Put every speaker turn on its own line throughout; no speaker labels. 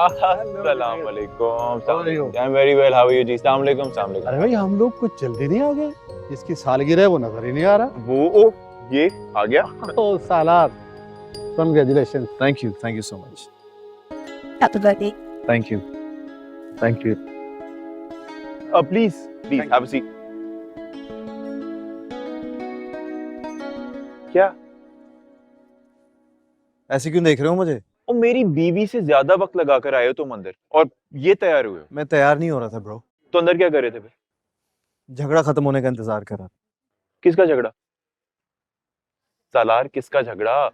अस्सलाम वालेकुम। I am very well, how are you जी? अस्सलाम वालेकुम। अस्सलाम वालेकुम।
अरे भाई हम लोग कुछ जल्दी नहीं आ गए? इसकी सालगिरह है वो नजर ही नहीं आ रहा।
वो ओ ये आ गया।
ओ Salar, congratulation. Thank you so much.
Happy birthday.
Thank you.
Please please have a seat. क्या
ऐसे क्यों देख रहे हो मुझे?
ओ मेरी बीवी से ज्यादा वक्त लगा कर आए हो तुम अंदर और ये तैयार हुए हो?
मैं तैयार नहीं हो रहा था ब्रो।
तो अंदर क्या कर रहे थे फिर?
झगड़ा खत्म होने का इंतजार कर रहा था।
किसका झगड़ा? सालार किसका झगड़ा?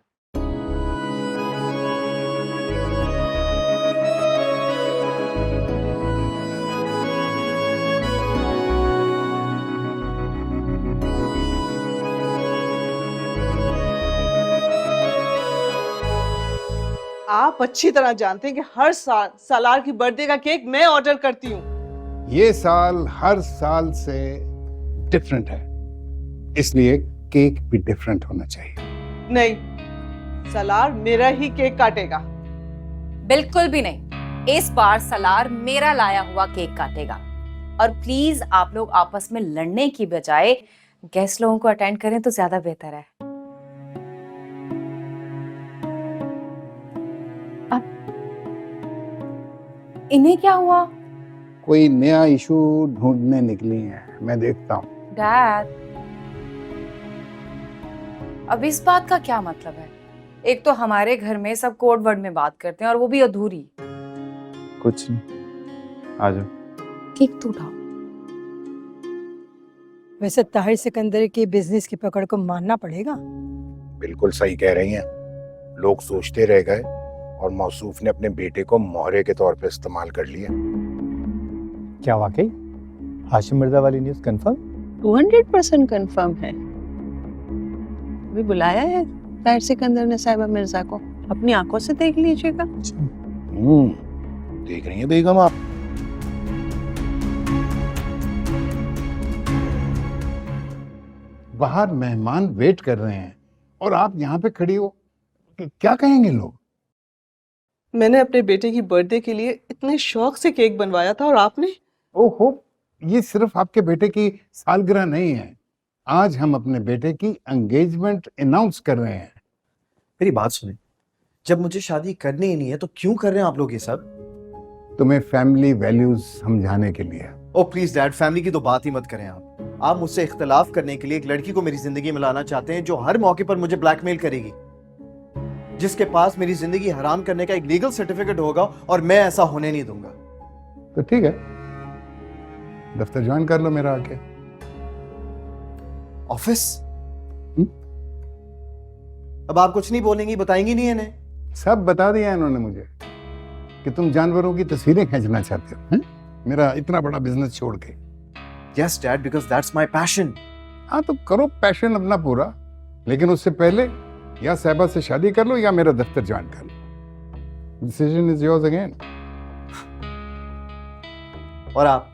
आप अच्छी तरह जानते हैं कि हर साल सालार की बर्थडे का केक मैं ऑर्डर करती हूँ।
ये साल हर साल से डिफरेंट है, इसलिए केक भी डिफरेंट होना चाहिए।
नहीं, सालार मेरा ही केक काटेगा।
बिल्कुल भी नहीं, इस बार सलार मेरा लाया हुआ केक काटेगा। और प्लीज आप लोग आपस में लड़ने की बजाय गेस्ट लोगों को अटेंड करें तो ज्यादा बेहतर है। इन्हें क्या हुआ?
कोई नया इशू ढूंढने निकली है, मैं देखता हूँ।
डैड, अब इस बात का क्या मतलब है? एक तो हमारे घर में सब कोड वर्ड में बात करते हैं और वो भी अधूरी।
कुछ नहीं, आ जाओ।
केक तो उठाओ।
वैसे ताहिर सिकंदर की बिजनेस की पकड़ को मानना पड़ेगा।
बिल्कुल सही कह रही हैं। लोग सोचते रह गए और मौसूफ ने अपने बेटे को मोहरे के तौर पे इस्तेमाल कर लिया।
क्या वाकई हाशिम मिर्जा वाली न्यूज़ कंफर्म?
200% कंफर्म है। अभी बुलाया है ताहिर सिकंदर ने साहिबा मिर्जा को, अपनी आंखों से देख लीजिएगा।
देख रही हैं बेगम आप? बाहर मेहमान वेट कर रहे हैं और आप यहाँ पे खड़ी हो, क्या कहेंगे लोग?
मैंने अपने बेटे की बर्थडे के लिए इतने शौक से केक बनवाया था और आपने?
ओहो, ये सिर्फ आपके बेटे की सालगिरह नहीं है, आज हम अपने बेटे की एंगेजमेंट अनाउंस कर रहे हैं।
मेरी बात सुने, जब मुझे शादी करनी ही नहीं है तो क्यों कर रहे हैं आप लोग ये सब?
तुम्हें फैमिली वैल्यूज समझाने के लिए।
ओ प्लीज डैड, फैमिली की तो बात ही मत करें आप मुझसे इख्तिलाफ करने के लिए एक लड़की को मेरी जिंदगी में लाना चाहते हैं जो हर मौके पर मुझे ब्लैकमेल करेगी, जिसके पास मेरी जिंदगी हराम करने का एक लीगल सर्टिफिकेट होगा, और मैं ऐसा होने नहीं दूंगा।
तो ठीक है, दफ्तर ज्वाइन कर लो मेरा आके।
ऑफिस? अब आप कुछ नहीं बोलेंगी, बताएंगी नहीं इन्हें?
सब बता दिया इन्होंने मुझे कि तुम जानवरों की तस्वीरें खींचना चाहते हो, हैं? मेरा इतना बड़ा बिजनेस छोड़ के।
Yes dad, because that's my passion.
हाँ तो करो पैशन अपना पूरा, लेकिन उससे पहले या साहिबा से शादी कर लो या मेरा दफ्तर ज्वाइन कर लो। Decision is yours again.
और आप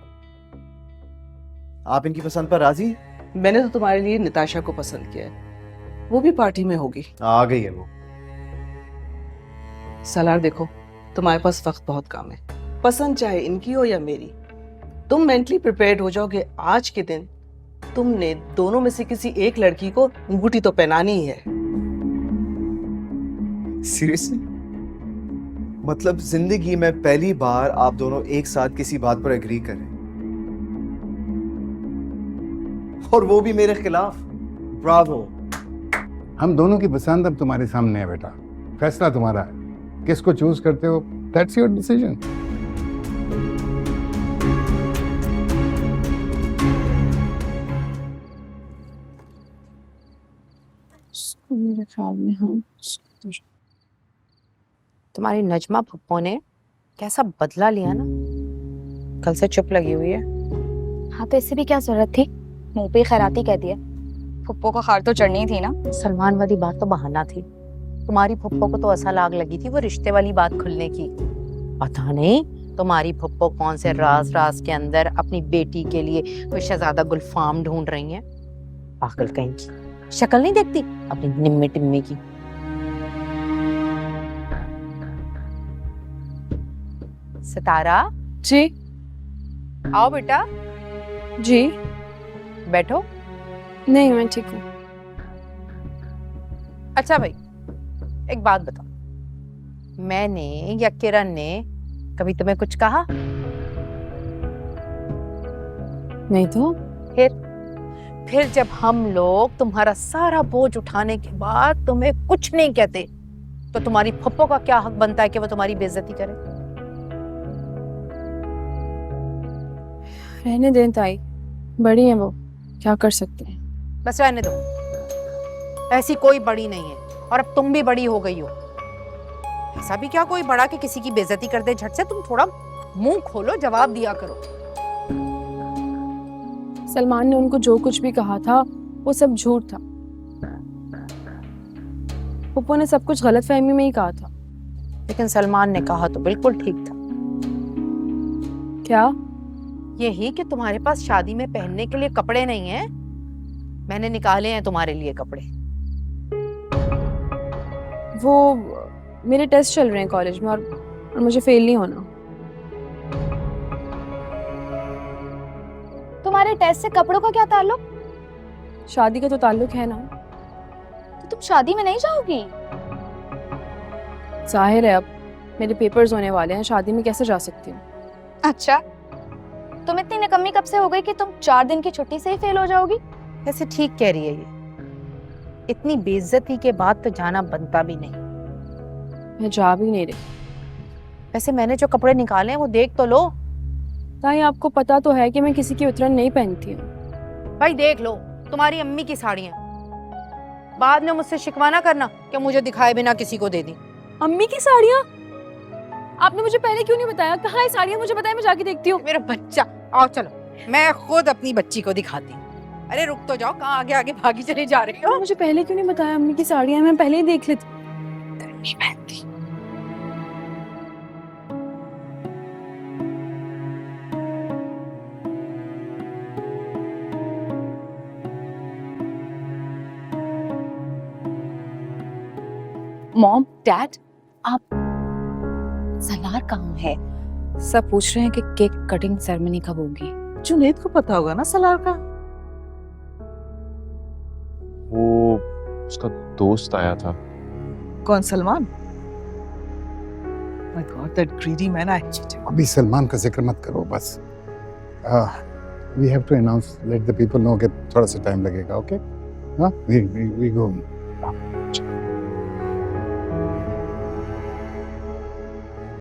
इनकी पसंद पर राजी हैं?
मैंने तो तुम्हारे लिए निताशा को पसंद किया है, वो भी पार्टी में होगी।
आ गई है वो।
सालार देखो, तुम्हारे पास वक्त बहुत कम है, पसंद चाहे इनकी हो या मेरी, तुम मेंटली प्रिपेयर्ड हो जाओ कि आज के दिन तुमने दोनों में से किसी एक लड़की को अंगूठी तो पहनानी ही है।
सीरियसली? मतलब जिंदगी में पहली बार आप दोनों एक साथ किसी बात पर एग्री करें, और वो भी मेरे खिलाफ? ब्रावो।
हम दोनों की पसंद अब तुम्हारे सामने है बेटा, फैसला तुम्हारा है, किसको चूज करते हो, दैट्स योर डिसीजन।
मेरे ख्याल में हाँ।
तुम्हारी नजमा पप्पो ने कैसा बदला लिया ना, कल से चुप लगी हुई है।
हाँ तो इससे भी क्या जरूरत थी, मुंह पे खैराती कह दिया। फुप्पो को खार तो चढ़नी थी ना।
सलमान वाली बात तो बहाना थी, तुम्हारी फुप्पो को तो असल आग लगी थी वो रिश्ते वाली बात खुलने की। पता नहीं तुम्हारी फुप्पो कौन से राज राज के अंदर अपनी बेटी के लिए कोई शहजादा गुलफाम ढूंढ रही है। पागल कहीं की, शक्ल नहीं देखती अपनी निम्मी टिम्मी की।
सितारा,
जी
आओ बेटा,
जी।
बैठो।
नहीं, मैं ठीक हूँ।
अच्छा भाई, एक बात बताओ, मैंने या किरण ने कभी तुम्हें कुछ कहा?
नहीं तो।
फिर जब हम लोग तुम्हारा सारा बोझ उठाने के बाद तुम्हें कुछ नहीं कहते, तो तुम्हारी फप्पो का क्या हक बनता है कि वो तुम्हारी बेइज्जती करे?
रहने दें ताई, बड़ी हैं वो, क्या कर सकते हैं।
बस रहने दो, ऐसी कोई बड़ी नहीं है, और अब तुम भी बड़ी हो गई हो। ऐसा भी क्या कोई बड़ा कि किसी की बेइज्जती कर दे झट से? तुम थोड़ा मुंह खोलो, जवाब दिया करो।
सलमान ने उनको जो कुछ भी कहा था वो सब झूठ था। पप्पू ने सब कुछ गलतफहमी में ही कहा था।
लेकिन सलमान ने कहा तो बिल्कुल ठीक था।
क्या?
यही कि तुम्हारे पास शादी में पहनने के लिए कपड़े नहीं हैं। मैंने निकाले हैं तुम्हारे लिए कपड़े।
वो मेरे टेस्ट चल रहे हैं कॉलेज में, और मुझे फेल नहीं होना।
तुम्हारे टेस्ट से कपड़ों का क्या ताल्लुक?
शादी का तो ताल्लुक है ना।
तो तुम शादी में नहीं जाओगी?
जाहिर है, अब मेरे पेपर्स होने वाले हैं, शादी में कैसे जा सकती हूँ।
अच्छा, तुम इतनी निकम्मी कब से हो गई कि तुम 4 दिन की छुट्टी से ही फेल हो जाओगी?
ऐसे ठीक कह रही है ये, इतनी बेइज्जती के बाद तो जाना बनता भी नहीं।
मैं जा भी नहीं रही।
वैसे मैंने जो कपड़े निकाले हैं वो देख तो लो।
ताई, आपको पता तो है कि मैं किसी की उतरन नहीं पहनती हूँ।
भाई देख लो, तुम्हारी अम्मी की साड़ियाँ। बाद में मुझसे शिकवा ना करना कि मुझे दिखाए बिना किसी को दे दी।
अम्मी की साड़ियाँ? आपने मुझे पहले क्यों नहीं बताया? कहाँ है साड़ियाँ? मुझे बताया, मैं जाके देखती हूँ।
मेरा बच्चा, आओ चलो, मैं खुद अपनी बच्ची को दिखाती हूँ। अरे रुक तो जाओ, कहाँ आगे आगे भागी चली जा रही हो?
मुझे पहले क्यों नहीं बताया? अम्मी की साड़ियाँ मैं पहले ही देख लेती। नहीं पहनती।
मॉम, डैड, आप सलार कहाँ है? सब पूछ रहे हैं कि केक कटिंग सेरेमनी कब होगी।
जुनेद को पता होगा ना सलार का।
वो उसका दोस्त आया था।
कौन, Salman? My God, that greedy man, I hate him.
अभी सलमान का जिक्र मत करो बस। We have to announce, let the people know कि थोड़ा सा टाइम लगेगा, okay? हाँ, we go.